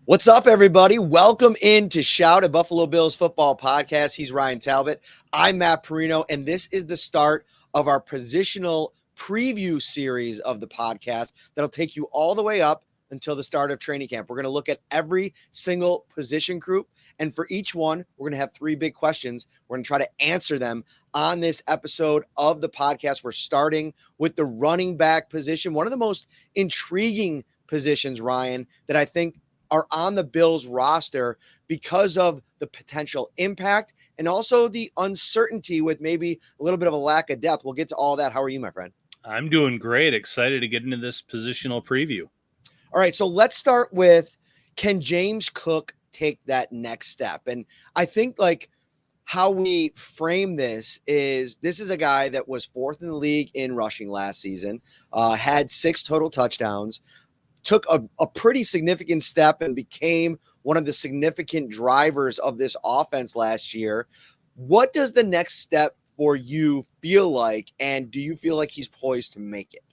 What's up, everybody? Welcome into Shout, a Buffalo Bills football podcast. He's Ryan Talbot. I'm Matt Parrino, and this is the start of our positional preview series of the podcast that'll take you all the way up until the start of training camp. We're going to look at every single position group, and for each one, we're going to have three big questions. We're going to try to answer them on this episode of the podcast. We're starting with the running back position, one of the most intriguing positions, Ryan, that I think are on the Bills roster because of the potential impact and also the uncertainty with maybe a little bit of a lack of depth. We'll get to all that. How are you, my friend? I'm doing great. Excited to get into this positional preview. All right, so let's start with, can James Cook take that next step? And I think how we frame this is a guy that was fourth in the league in rushing last season, had 6 total touchdowns, took a pretty significant step and became one of the significant drivers of this offense last year. What does the next step for you feel like, and do you feel like he's poised to make it?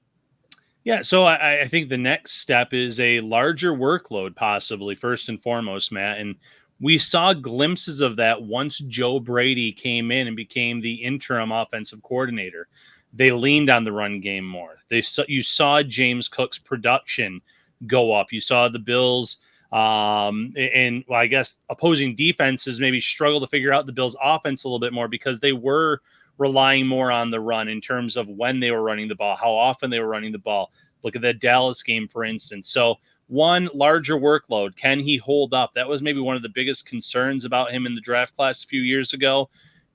Yeah, so I think the next step is a larger workload, possibly, first and foremost, Matt. And we saw glimpses of that once Joe Brady came in and became the interim offensive coordinator. They leaned on the run game more. You saw James Cook's production go up. You saw the Bills I guess opposing defenses maybe struggle to figure out the Bills' offense a little bit more because they were relying more on the run in terms of when they were running the ball, how often they were running the ball. Look at the Dallas game, for instance. So one, larger workload. Can he hold up? That was maybe one of the biggest concerns about him in the draft class a few years ago.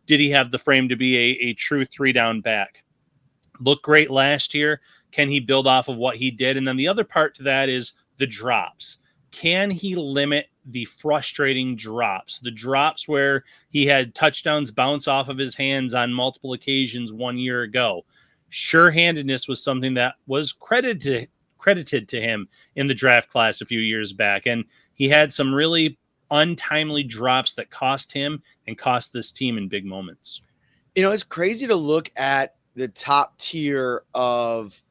Did he have the frame to be a true 3-down back? Looked great last year. Can he build off of what he did? And then the other part to that is the drops. Can he limit the frustrating drops, the drops where he had touchdowns bounce off of his hands on multiple occasions 1 year ago? Sure-handedness was something that was credited to him in the draft class a few years back. And he had some really untimely drops that cost him and cost this team in big moments. You know, it's crazy to look at the top tier of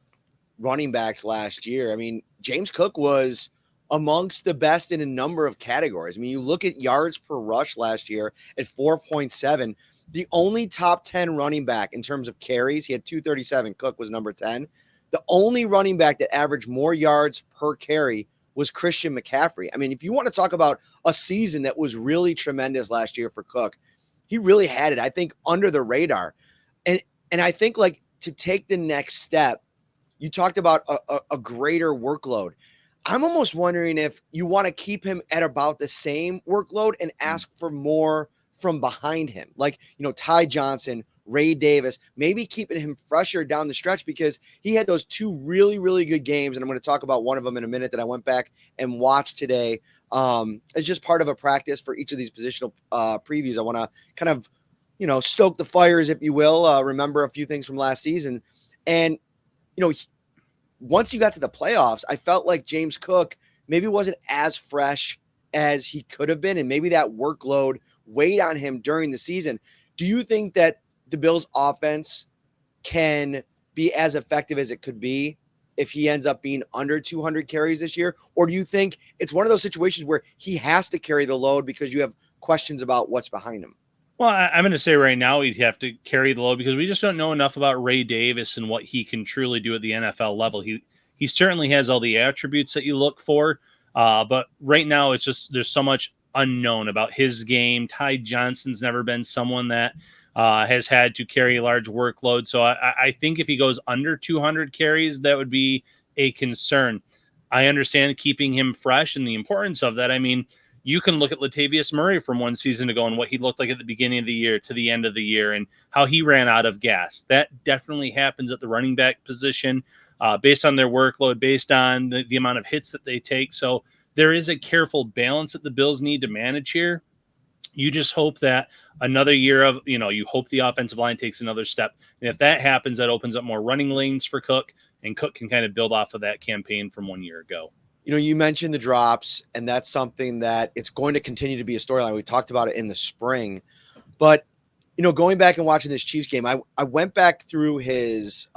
running backs last year. I mean, James Cook was amongst the best in a number of categories. I mean, you look at yards per rush last year at 4.7. The only top 10 running back in terms of carries, he had 237. Cook was number 10. The only running back that averaged more yards per carry was Christian McCaffrey. I mean, if you want to talk about a season that was really tremendous last year for Cook, he really had it, I think, under the radar. And I think, to take the next step, you talked about a greater workload. I'm almost wondering if you want to keep him at about the same workload and ask for more from behind him. Tai Johnson, Ray Davis, maybe keeping him fresher down the stretch because he had those 2 really, really good games. And I'm going to talk about one of them in a minute that I went back and watched today. It's just part of a practice for each of these positional previews. I want to kind of, stoke the fires, if you will, remember a few things from last season. And, once you got to the playoffs, I felt like James Cook maybe wasn't as fresh as he could have been, and maybe that workload weighed on him during the season. Do you think that the Bills' offense can be as effective as it could be if he ends up being under 200 carries this year? Or do you think it's one of those situations where he has to carry the load because you have questions about what's behind him? Well, I'm going to say right now he'd have to carry the load because we just don't know enough about Ray Davis and what he can truly do at the NFL level. He certainly has all the attributes that you look for, but right now it's just there's so much unknown about his game. Tai Johnson's never been someone that has had to carry a large workload. So I think if he goes under 200 carries, that would be a concern. I understand keeping him fresh and the importance of that. I mean, you can look at Latavius Murray from one season ago and what he looked like at the beginning of the year to the end of the year and how he ran out of gas. That definitely happens at the running back position based on their workload, based on the amount of hits that they take. So there is a careful balance that the Bills need to manage here. You just hope that another year of, you hope the offensive line takes another step. And if that happens, that opens up more running lanes for Cook, and Cook can kind of build off of that campaign from 1 year ago. You mentioned the drops, and that's something that it's going to continue to be a storyline. We talked about it in the spring, but, going back and watching this Chiefs game, I went back through his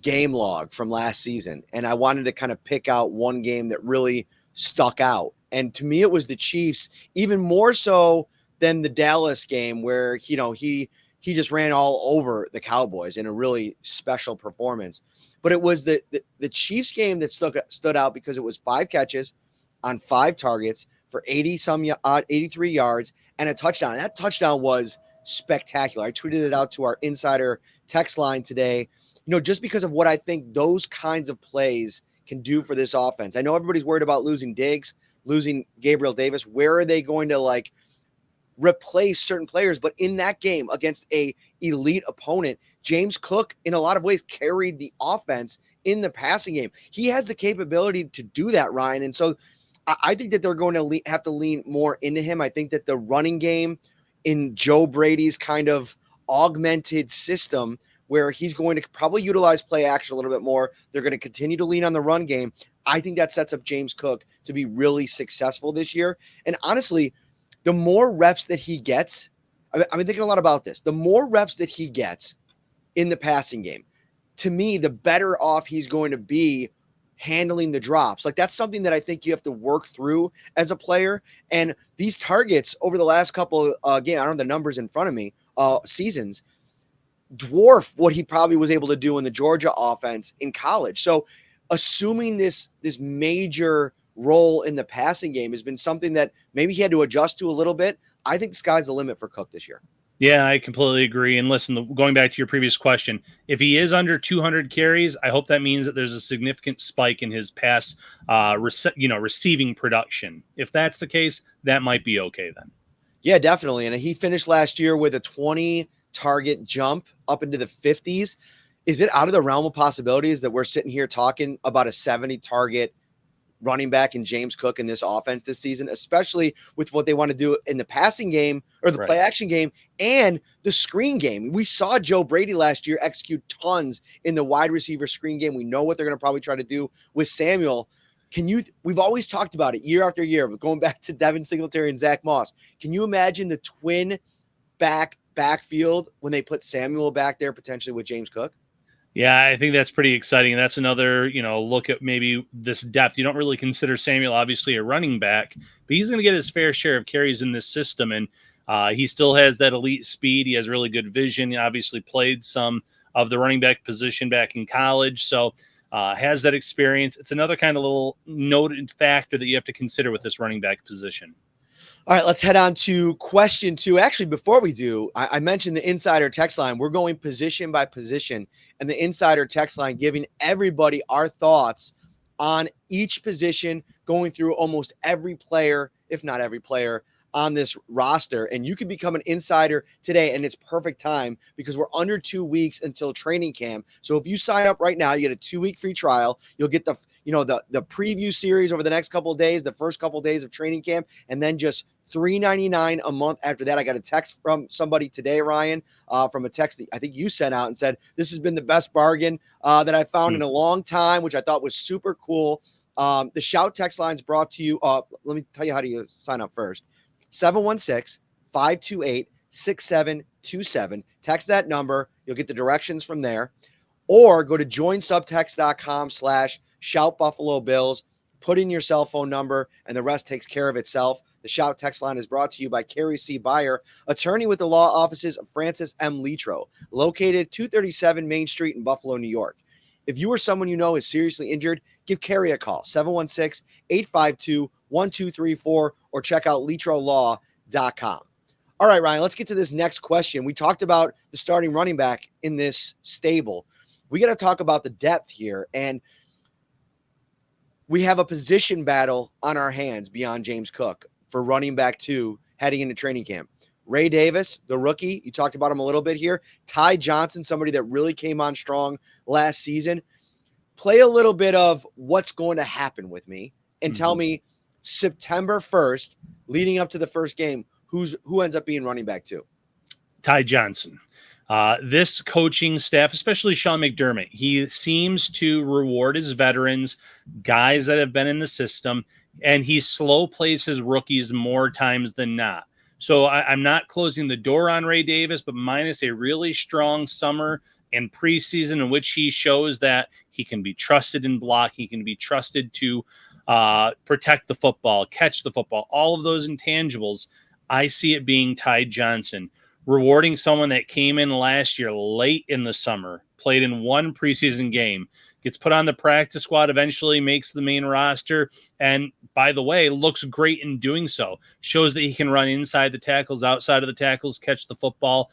game log from last season, and I wanted to kind of pick out one game that really stuck out. And to me, it was the Chiefs, even more so than the Dallas game where, he just ran all over the Cowboys in a really special performance. But it was the Chiefs game that stood out because it was 5 catches on 5 targets for 83 yards and a touchdown. That touchdown was spectacular. I tweeted it out to our insider text line today, just because of what I think those kinds of plays can do for this offense. I know everybody's worried about losing Diggs, losing Gabriel Davis. Where are they going to replace certain players? But in that game against a elite opponent, James Cook in a lot of ways carried the offense in the passing game. He has the capability to do that, Ryan. And so I think that they're going to have to lean more into him. I think that the running game in Joe Brady's kind of augmented system, where he's going to probably utilize play action a little bit more, they're going to continue to lean on the run game. I think that sets up James Cook to be really successful this year. And honestly, the more reps that he gets, I've been thinking a lot about this. The more reps that he gets in the passing game, to me, the better off he's going to be handling the drops. That's something that I think you have to work through as a player. And these targets over the last couple games, I don't have the numbers in front of me, seasons, dwarf what he probably was able to do in the Georgia offense in college. So assuming this major role in the passing game has been something that maybe he had to adjust to a little bit. I think the sky's the limit for Cook this year. Yeah, I completely agree. And listen, going back to your previous question, if he is under 200 carries, I hope that means that there's a significant spike in his pass, receiving production. If that's the case, that might be okay then. Yeah, definitely. And he finished last year with a 20 target jump up into the 50s. Is it out of the realm of possibilities that we're sitting here talking about a 70 target running back in James Cook in this offense this season, especially with what they want to do in the passing game or the play action game and the screen game? We saw Joe Brady last year execute tons in the wide receiver screen game. We know what they're going to probably try to do with Samuel. We've always talked about it year after year, but going back to Devin Singletary and Zach Moss, can you imagine the twin backfield when they put Samuel back there potentially with James Cook? Yeah, I think that's pretty exciting. And that's another, look at maybe this depth. You don't really consider Samuel obviously a running back, but he's going to get his fair share of carries in this system. And he still has that elite speed. He has really good vision. He obviously played some of the running back position back in college. So has that experience. It's another kind of little noted factor that you have to consider with this running back position. All right, let's head on to question 2. Actually, before we do, I mentioned the insider text line. We're going position by position, and the insider text line giving everybody our thoughts on each position, going through almost every player, if not every player, on this roster. And you can become an insider today, and it's perfect time because we're under 2 weeks until training camp. So if you sign up right now, you get a 2-week free trial. You'll get the preview series over the next couple of days, the first couple of days of training camp, and then just $3.99 a month after that. I got a text from somebody today, Ryan, from a text that I think you sent out and said, this has been the best bargain that I found in a long time, which I thought was super cool. The Shout text line is brought to you. Let me tell you how to sign up first. 716-528-6727. Text that number. You'll get the directions from there. Or go to joinsubtext.com/shoutbuffalobills. Put in your cell phone number, and the rest takes care of itself. The Shout text line is brought to you by Carrie C. Beyer, attorney with the law offices of Francis M. Litro, located 237 Main Street in Buffalo, New York. If you or someone you know is seriously injured, give Carrie a call, 716-852-1234, or check out litrolaw.com. All right, Ryan, let's get to this next question. We talked about the starting running back in this stable. We got to talk about the depth here, and we have a position battle on our hands beyond James Cook for running back 2 heading into training camp. Ray Davis, the rookie, you talked about him a little bit here. Tai Johnson, somebody that really came on strong last season. Play a little bit of what's going to happen with me and tell me September 1st, leading up to the first game, who ends up being running back 2? Tai Johnson. This coaching staff, especially Sean McDermott, he seems to reward his veterans, guys that have been in the system, and he slow plays his rookies more times than not. So I'm not closing the door on Ray Davis, but minus a really strong summer and preseason in which he shows that he can be trusted in block, he can be trusted to protect the football, catch the football, all of those intangibles. I see it being Tai Johnson, rewarding someone that came in last year late in the summer, played in one preseason game, gets put on the practice squad, eventually makes the main roster, and by the way, looks great in doing so. Shows that he can run inside the tackles, outside of the tackles, catch the football,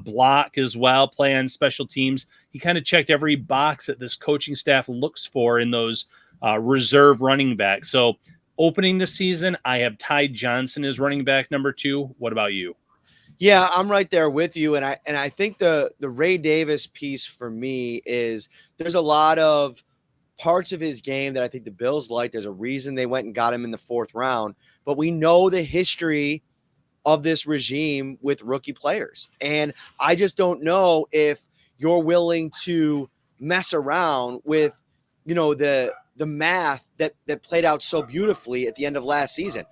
block as well, play on special teams. He kind of checked every box that this coaching staff looks for in those reserve running backs. So opening the season, I have Tai Johnson as running back number 2. What about you? Yeah, I'm right there with you, and I think the Ray Davis piece for me is there's a lot of parts of his game that I think the Bills like. There's a reason they went and got him in the 4th round, but we know the history of this regime with rookie players, and I just don't know if you're willing to mess around with, the math that played out so beautifully at the end of last season.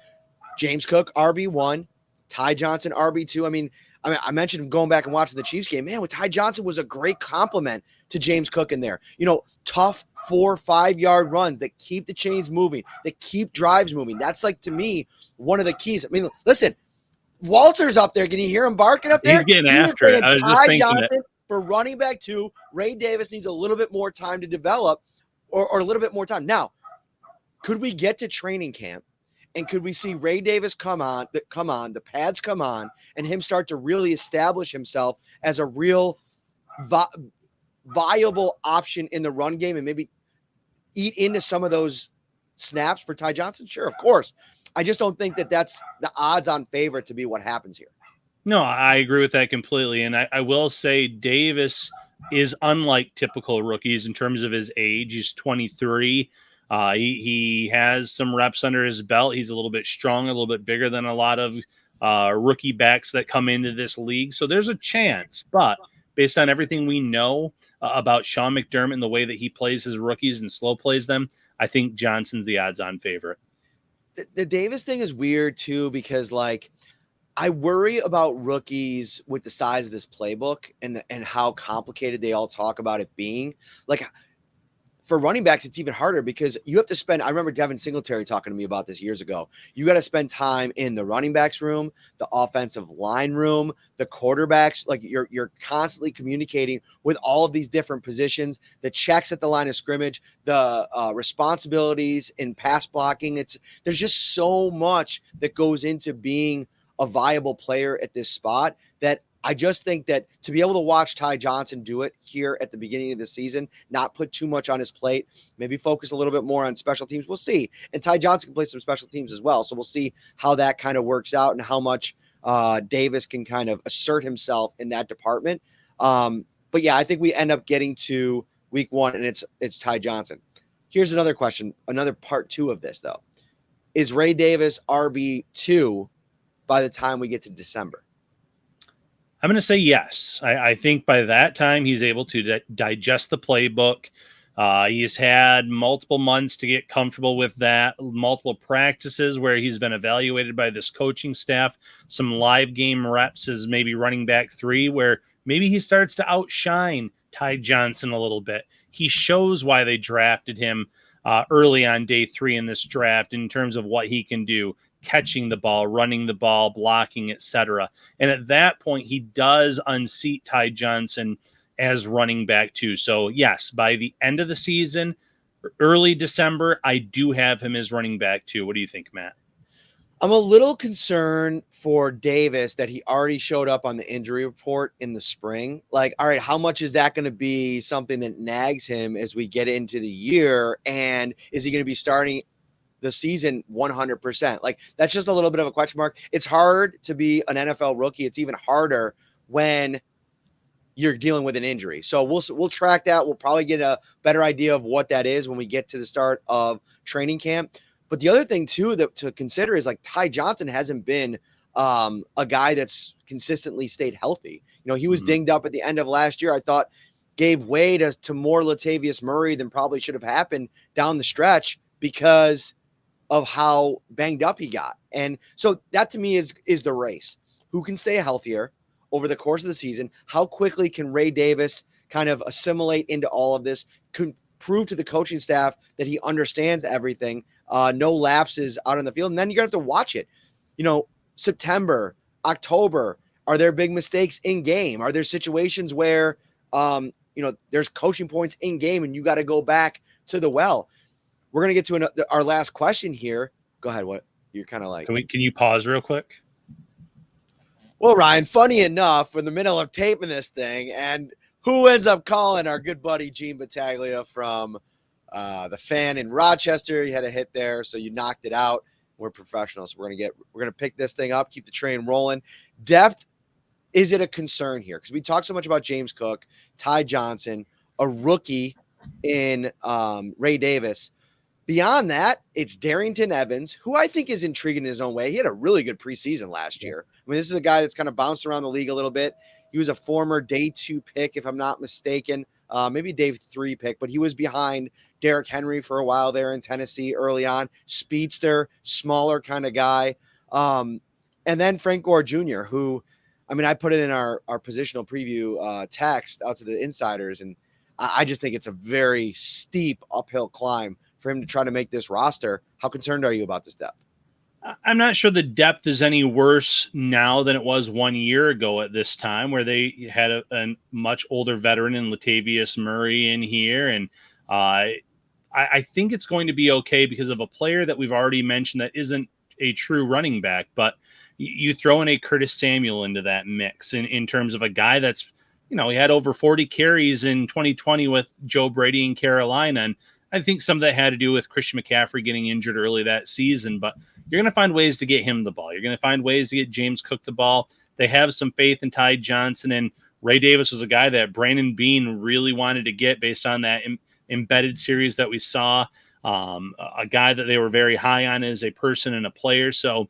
James Cook, RB1, Tai Johnson, RB2. I mean, I mentioned him going back and watching the Chiefs game. Man, with Tai Johnson was a great compliment to James Cook in there. Tough 4-5 yard runs that keep the chains moving, that keep drives moving. That's like, to me, one of the keys. I mean, listen, Walter's up there. Can you hear him barking up there? He's getting after it. I was just thinking Johnson for running back 2. Ray Davis needs a little bit more time to develop, or a little bit more time. Now, could we get to training camp? And could we see Ray Davis the pads come on, and him start to really establish himself as a real viable option in the run game, and maybe eat into some of those snaps for Tai Johnson? Sure, of course. I just don't think that that's the odds-on favorite to be what happens here. No, I agree with that completely. And I will say Davis is unlike typical rookies in terms of his age. He's 23. He has some reps under his belt. He's a little bit strong, a little bit bigger than a lot of rookie backs that come into this league. So there's a chance. But based on everything we know about Sean McDermott and the way that he plays his rookies and slow plays them, I think Johnson's the odds-on favorite. The Davis thing is weird, too, because, I worry about rookies with the size of this playbook and how complicated they all talk about it being. For running backs, it's even harder because you have to spend – I remember Devin Singletary talking to me about this years ago. You got to spend time in the running backs room, the offensive line room, the quarterbacks. You're constantly communicating with all of these different positions, the checks at the line of scrimmage, the responsibilities in pass blocking. There's just so much that goes into being a viable player at this spot that I just think that to be able to watch Tai Johnson do it here at the beginning of the season, not put too much on his plate, maybe focus a little bit more on special teams. We'll see. And Tai Johnson can play some special teams as well. So we'll see how that kind of works out and how much Davis can kind of assert himself in that department. But yeah, I think we end up getting to week 1 and it's Tai Johnson. Here's another question, another part 2 of this though. Is Ray Davis RB2 by the time we get to December? I'm going to say yes. I think by that time he's able to digest the playbook. He's had multiple months to get comfortable with that, multiple practices where he's been evaluated by this coaching staff, some live game reps as maybe running back 3, where maybe he starts to outshine Tai Johnson a little bit. He shows why they drafted him early on day 3 in this draft in terms of what he can do. Catching the ball, running the ball, blocking, etc. And at that point, he does unseat Tai Johnson as running back 2. So yes, by the end of the season, early December, I do have him as running back 2. What do you think, Matt? I'm a little concerned for Davis that he already showed up on the injury report in the spring. All right, how much is that going to be something that nags him as we get into the year? And is he going to be starting the season 100%? That's just a little bit of a question mark. It's hard to be an NFL rookie. It's even harder when you're dealing with an injury. So we'll track that. We'll probably get a better idea of what that is when we get to the start of training camp. But the other thing too that to consider is Tai Johnson hasn't been a guy that's consistently stayed healthy. He was dinged up at the end of last year. I thought gave way to more Latavius Murray than probably should have happened down the stretch because of how banged up he got. And so that to me is the race. Who can stay healthier over the course of the season? How quickly can Ray Davis kind of assimilate into all of this, prove to the coaching staff that he understands everything? no lapses out on the field. And then you're going to have to watch it. September, October, are there big mistakes in game? Are there situations where, there's coaching points in game and you got to go back to the well? We're going to get to our last question here. Go ahead. What you're kind of like? Can you pause real quick? Well, Ryan, funny enough, we're in the middle of taping this thing, and who ends up calling? Our good buddy Gene Battaglia from the Fan in Rochester. You had a hit there, so you knocked it out. We're professionals. So we're gonna pick this thing up, keep the train rolling. Depth, is it a concern here? Because we talk so much about James Cook, Tai Johnson, a rookie in Ray Davis. Beyond that, it's Darrington Evans, who I think is intriguing in his own way. He had a really good preseason last year. I mean, this is a guy that's kind of bounced around the league a little bit. He was a former day 2 pick, if I'm not mistaken, maybe day 3 pick, but he was behind Derrick Henry for a while there in Tennessee early on. Speedster, smaller kind of guy. And then Frank Gore Jr., who, I mean, I put it in our positional preview text out to the insiders, and I just think it's a very steep uphill climb for him to try to make this roster. How concerned are you about this depth? I'm not sure the depth is any worse now than it was 1 year ago at this time, where they had a much older veteran in Latavius Murray in here. And I think it's going to be okay because of a player that we've already mentioned that isn't a true running back, but you throw in a Curtis Samuel into that mix in terms of a guy that's, he had over 40 carries in 2020 with Joe Brady in Carolina. And I think some of that had to do with Christian McCaffrey getting injured early that season, but you're going to find ways to get him the ball. You're going to find ways to get James Cook the ball. They have some faith in Tai Johnson, and Ray Davis was a guy that Brandon Beane really wanted to get based on that embedded series that we saw. A guy that they were very high on as a person and a player. So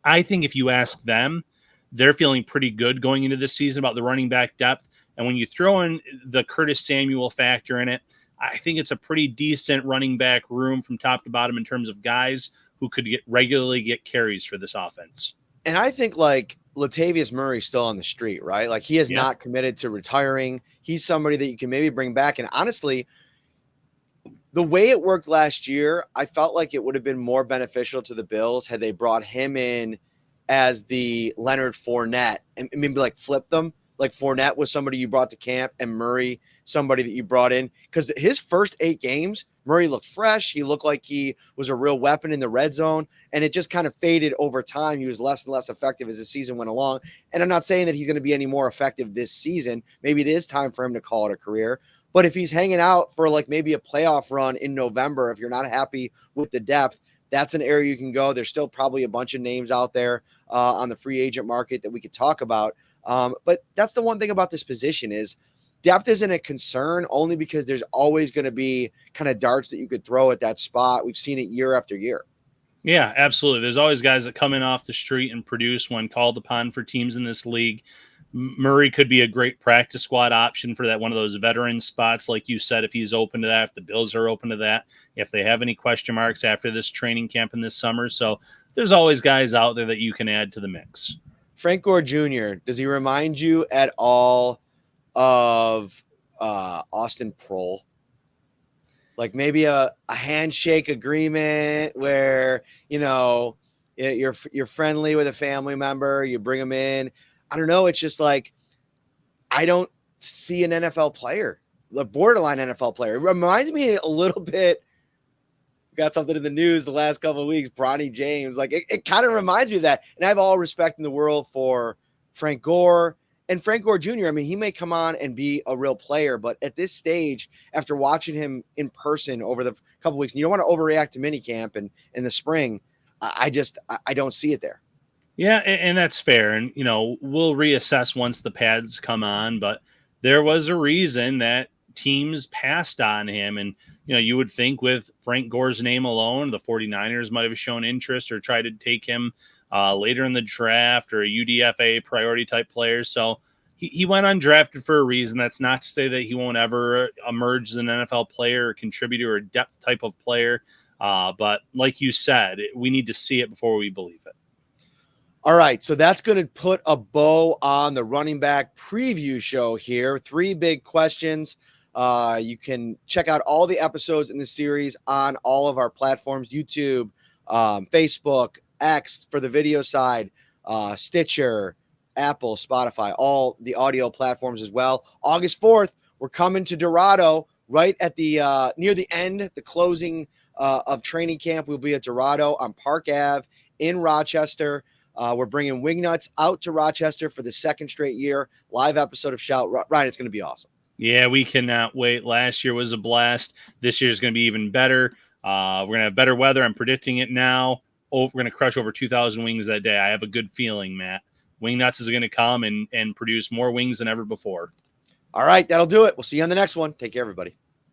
I think if you ask them, they're feeling pretty good going into this season about the running back depth. And when you throw in the Curtis Samuel factor in it, I think it's a pretty decent running back room from top to bottom in terms of guys who could regularly get carries for this offense. And I think like Latavius Murray's still on the street, right? Like he has not committed to retiring. He's somebody that you can maybe bring back. And honestly, the way it worked last year, I felt like it would have been more beneficial to the Bills had they brought him in as the Leonard Fournette and maybe like flip them. Like Fournette was somebody you brought to camp and Murray somebody that you brought in, because his first 8 games, Murray looked fresh. He looked like he was a real weapon in the red zone, and it just kind of faded over time. He was less and less effective as the season went along. And I'm not saying that he's going to be any more effective this season. Maybe it is time for him to call it a career. But if he's hanging out for like maybe a playoff run in November, if you're not happy with the depth, that's an area you can go. There's still probably a bunch of names out there on the free agent market that we could talk about. But that's the one thing about this position is depth isn't a concern only because there's always going to be kind of darts that you could throw at that spot. We've seen it year after year. Yeah, absolutely. There's always guys that come in off the street and produce when called upon for teams in this league. Murray could be a great practice squad option for that one of those veteran spots. Like you said, if he's open to that, if the Bills are open to that, if they have any question marks after this training camp in this summer. So there's always guys out there that you can add to the mix. Frank Gore Jr., does he remind you at all of Austin Prohl? Like maybe a handshake agreement where, you're friendly with a family member, you bring them in. I don't know. It's just like, I don't see an NFL player, the borderline NFL player. It reminds me a little bit. Got something in the news the last couple of weeks, Bronny James. Like it kind of reminds me of that. And I have all respect in the world for Frank Gore and Frank Gore Jr. I mean, he may come on and be a real player, but at this stage, after watching him in person over the couple of weeks, you don't want to overreact to minicamp and in the spring. I don't see it there. Yeah, and that's fair. And, we'll reassess once the pads come on, but there was a reason that teams passed on him. And, you would think with Frank Gore's name alone, the 49ers might have shown interest or tried to take him later in the draft or a UDFA priority type player. So he went undrafted for a reason. That's not to say that he won't ever emerge as an NFL player or contributor or depth type of player. But like you said, we need to see it before we believe it. All right, so that's going to put a bow on the running back preview show here. 3 big questions. You can check out all the episodes in the series on all of our platforms: YouTube, Facebook, X for the video side, Stitcher, Apple, Spotify, all the audio platforms as well. August 4th, we're coming to Dorado right at the near the end, the closing of training camp. We'll be at Dorado on Park Ave in Rochester. We're bringing Wingnuts out to Rochester for the second straight year. Live episode of Shout. Ryan, it's going to be awesome. Yeah, we cannot wait. Last year was a blast. This year is going to be even better. We're going to have better weather. I'm predicting it now. We're going to crush over 2,000 wings that day. I have a good feeling, Matt. Wingnuts is going to come and produce more wings than ever before. All right, that'll do it. We'll see you on the next one. Take care, everybody.